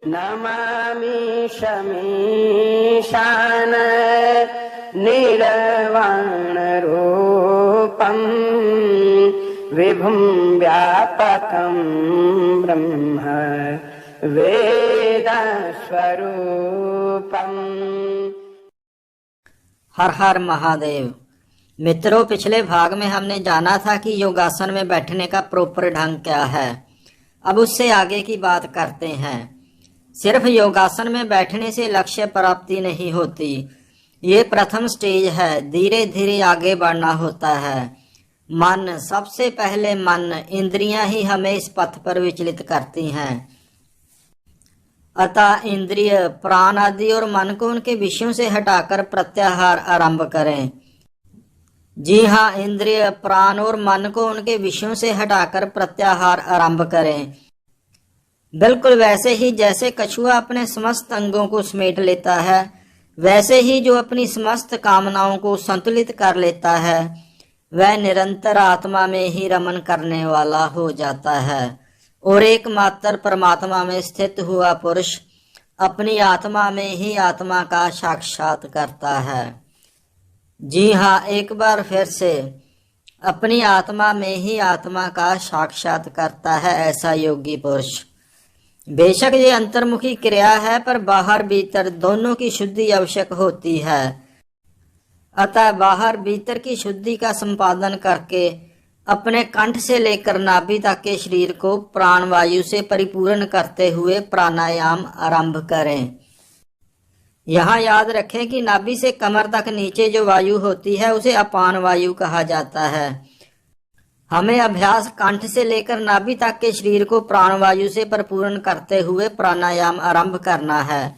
नमामि शमीशान निर्वाणरूपं विभुं व्यापकं ब्रह्म वेदस्वरूपम्। हर हर महादेव। मित्रों, पिछले भाग में हमने जाना था कि योगासन में बैठने का प्रॉपर ढंग क्या है। अब उससे आगे की बात करते हैं। सिर्फ योगासन में बैठने से लक्ष्य प्राप्ति नहीं होती, ये प्रथम स्टेज है। धीरे धीरे आगे बढ़ना होता है। मन, सबसे पहले मन, इंद्रियां ही हमें इस पथ पर विचलित करती हैं। अतः इंद्रिय, प्राण आदि और मन को उनके विषयों से हटाकर प्रत्याहार आरंभ करें। जी हाँ, इंद्रिय, प्राण और मन को उनके विषयों से हटाकर प्रत्याहार आरंभ करें। बिल्कुल वैसे ही जैसे कछुआ अपने समस्त अंगों को समेट लेता है, वैसे ही जो अपनी समस्त कामनाओं को संतुलित कर लेता है वह निरंतर आत्मा में ही रमन करने वाला हो जाता है और एकमात्र परमात्मा में स्थित हुआ पुरुष अपनी आत्मा में ही आत्मा का साक्षात करता है। जी हाँ, एक बार फिर से अपनी आत्मा में ही आत्मा का साक्षात करता है ऐसा योगी पुरुष। बेशक ये अंतर्मुखी क्रिया है, पर बाहर भीतर दोनों की शुद्धि आवश्यक होती है। अतः बाहर भीतर की शुद्धि का संपादन करके अपने कंठ से लेकर नाभि तक के शरीर को प्राण वायु से परिपूर्ण करते हुए प्राणायाम आरंभ करें। यहाँ याद रखें कि नाभि से कमर तक नीचे जो वायु होती है उसे अपान वायु कहा जाता है। हमें अभ्यास कंठ से लेकर नाभि तक के शरीर को प्राणवायु से परिपूर्ण करते हुए प्राणायाम आरंभ करना है।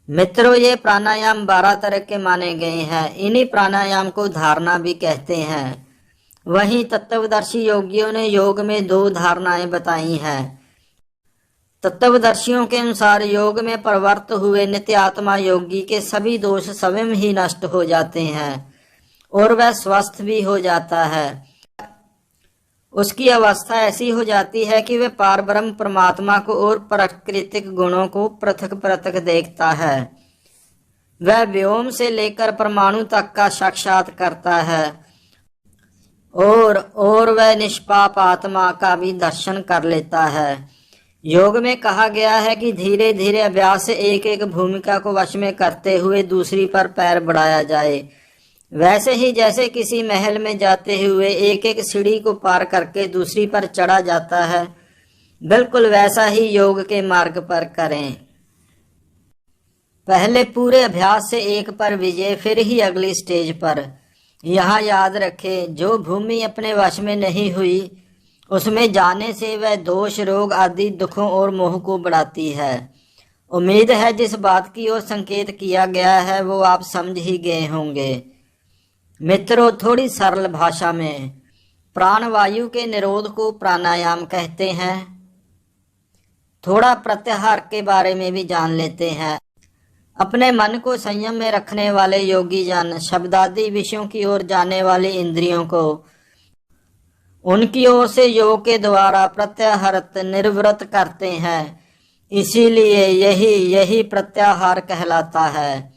मित्रों, ये प्राणायाम 12 तरह के माने गए हैं। इन्हीं प्राणायाम को धारणा भी कहते हैं। वहीं तत्वदर्शी योगियों ने योग में 2 धारणाएं बताई हैं। तत्वदर्शियों के अनुसार योग में प्रवृत्त हुए नित्यात्मा योगी के सभी दोष स्वयं ही नष्ट हो जाते हैं और वह स्वस्थ भी हो जाता है। उसकी अवस्था ऐसी हो जाती है कि वह पारब्रह्म परमात्मा को और प्राकृतिक गुणों को पृथक पृथक देखता है। वह व्योम से लेकर परमाणु तक का साक्षात करता है और वह निष्पाप आत्मा का भी दर्शन कर लेता है। योग में कहा गया है कि धीरे धीरे अभ्यास से एक एक भूमिका को वश में करते हुए दूसरी पर पैर बढ़ाया जाए। वैसे ही जैसे किसी महल में जाते हुए एक एक सीढ़ी को पार करके दूसरी पर चढ़ा जाता है, बिल्कुल वैसा ही योग के मार्ग पर करें। पहले पूरे अभ्यास से एक पर विजय, फिर ही अगली स्टेज पर। यहाँ याद रखें, जो भूमि अपने वश में नहीं हुई उसमें जाने से वह दोष, रोग आदि दुखों और मोह को बढ़ाती है। उम्मीद है जिस बात की ओर संकेत किया गया है वो आप समझ ही गए होंगे। मित्रों, थोड़ी सरल भाषा में प्राण वायु के निरोध को प्राणायाम कहते हैं। थोड़ा प्रत्याहार के बारे में भी जान लेते हैं। अपने मन को संयम में रखने वाले योगी जन शब्दादि विषयों की ओर जाने वाली इंद्रियों को उनकी ओर से योग के द्वारा प्रत्याहृत निर्वृत करते हैं। इसीलिए यही प्रत्याहार कहलाता है।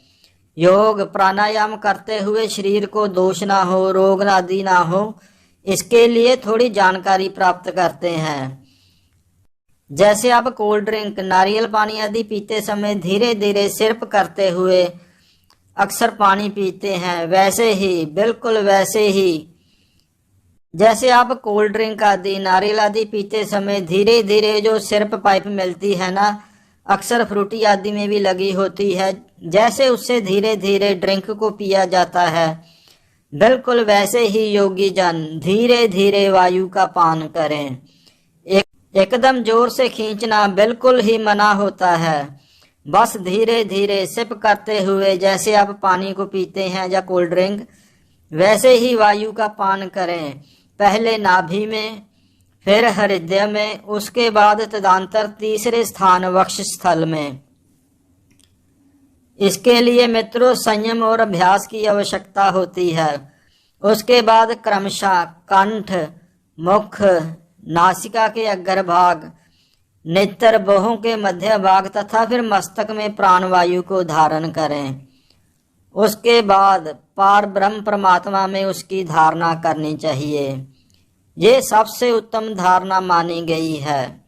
योग प्राणायाम करते हुए शरीर को दोष ना हो, रोग आदि ना हो, इसके लिए थोड़ी जानकारी प्राप्त करते हैं। जैसे आप कोल्ड ड्रिंक, नारियल पानी आदि पीते समय धीरे धीरे सिरप करते हुए अक्सर पानी पीते हैं, वैसे ही, बिल्कुल वैसे ही जैसे आप कोल्ड ड्रिंक आदि, नारियल आदि पीते समय धीरे धीरे जो सिरप पाइप मिलती है ना, अक्सर फ्रूटी आदि में भी लगी होती है, जैसे उससे धीरे धीरे ड्रिंक को पिया जाता है, बिल्कुल वैसे ही योगी जन धीरे धीरे वायु का पान करें। एकदम जोर से खींचना बिल्कुल ही मना होता है। बस धीरे धीरे सिप करते हुए जैसे आप पानी को पीते हैं या कोल्ड ड्रिंक, वैसे ही वायु का पान करें। पहले नाभि में, फिर हृदय में, उसके बाद तदंतर तीसरे स्थान वक्ष स्थल में। इसके लिए मित्रों संयम और अभ्यास की आवश्यकता होती है। उसके बाद क्रमशः कंठ, मुख, नासिका के अग्रभाग, नेत्र बाहों के मध्य भाग तथा फिर मस्तक में प्राणवायु को धारण करें। उसके बाद पार ब्रह्म परमात्मा में उसकी धारणा करनी चाहिए। ये सबसे उत्तम धारणा मानी गई है।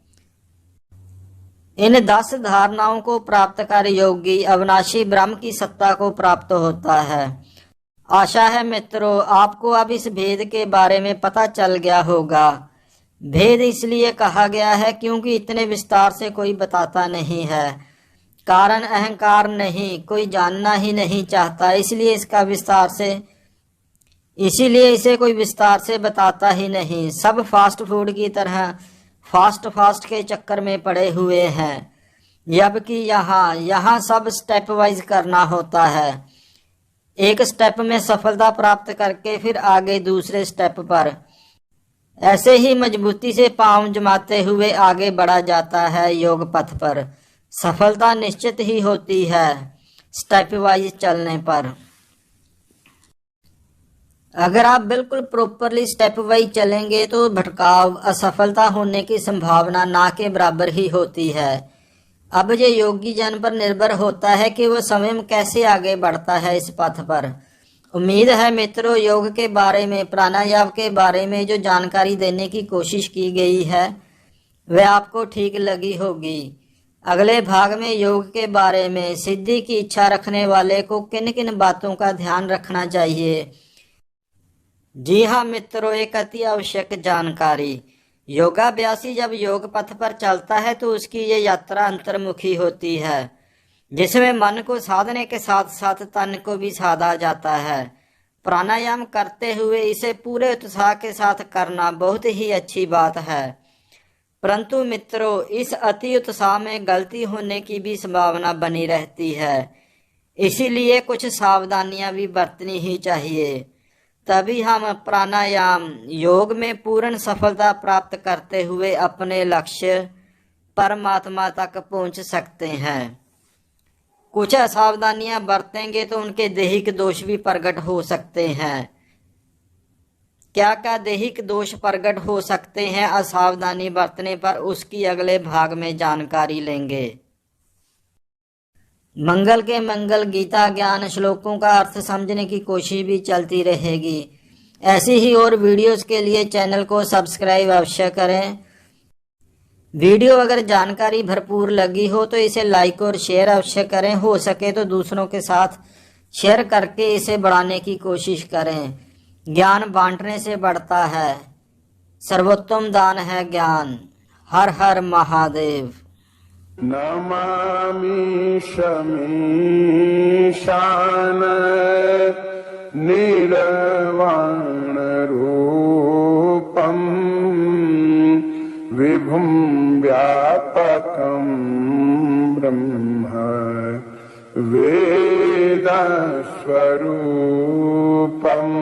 इन 10 धारणाओं को प्राप्त कर योगी अविनाशी ब्रह्म की सत्ता को प्राप्त होता है। आशा है मित्रों, आपको अब इस भेद के बारे में पता चल गया होगा। भेद इसलिए कहा गया है क्योंकि इतने विस्तार से कोई बताता नहीं है। कारण अहंकार नहीं, कोई जानना ही नहीं चाहता, इसीलिए इसे कोई विस्तार से बताता ही नहीं। सब फास्ट फूड की तरह फास्ट के चक्कर में पड़े हुए हैं, जबकि यहाँ सब स्टेप वाइज करना होता है। एक स्टेप में सफलता प्राप्त करके फिर आगे दूसरे स्टेप पर, ऐसे ही मजबूती से पांव जमाते हुए आगे बढ़ा जाता है योग पथ पर। सफलता निश्चित ही होती है स्टेप वाइज चलने पर। अगर आप बिल्कुल प्रॉपरली स्टेप वाइज चलेंगे तो भटकाव, असफलता होने की संभावना ना के बराबर ही होती है। अब ये योगी जन पर निर्भर होता है कि वो स्वयं कैसे आगे बढ़ता है इस पथ पर। उम्मीद है मित्रों, योग के बारे में, प्राणायाम के बारे में जो जानकारी देने की कोशिश की गई है वह आपको ठीक लगी होगी। अगले भाग में योग के बारे में, सिद्धि की इच्छा रखने वाले को किन किन बातों का ध्यान रखना चाहिए। जी हाँ मित्रों, एक अति आवश्यक जानकारी। योगाभ्यासी जब योग पथ पर चलता है तो उसकी ये यात्रा अंतर्मुखी होती है, जिसमें मन को साधने के साथ साथ तन को भी साधा जाता है। प्राणायाम करते हुए इसे पूरे उत्साह के साथ करना बहुत ही अच्छी बात है, परंतु मित्रों इस अति उत्साह में गलती होने की भी संभावना बनी रहती है। इसीलिए कुछ सावधानियां भी बरतनी ही चाहिए, तभी हम प्राणायाम योग में पूर्ण सफलता प्राप्त करते हुए अपने लक्ष्य परमात्मा तक पहुंच सकते हैं। कुछ असावधानियां बरतेंगे तो उनके दैहिक दोष भी प्रकट हो सकते हैं। क्या क्या दैहिक दोष प्रकट हो सकते हैं असावधानी बरतने पर, उसकी अगले भाग में जानकारी लेंगे। मंगल के मंगल गीता ज्ञान श्लोकों का अर्थ समझने की कोशिश भी चलती रहेगी। ऐसी ही और वीडियोस के लिए चैनल को सब्सक्राइब अवश्य करें। वीडियो अगर जानकारी भरपूर लगी हो तो इसे लाइक और शेयर अवश्य करें। हो सके तो दूसरों के साथ शेयर करके इसे बढ़ाने की कोशिश करें। ज्ञान बांटने से बढ़ता है, सर्वोत्तम दान है ज्ञान। हर हर महादेव। नमामि शमीशान निर्वाण रूपम विभुं व्यापकं ब्रह्म वेद स्वरूपम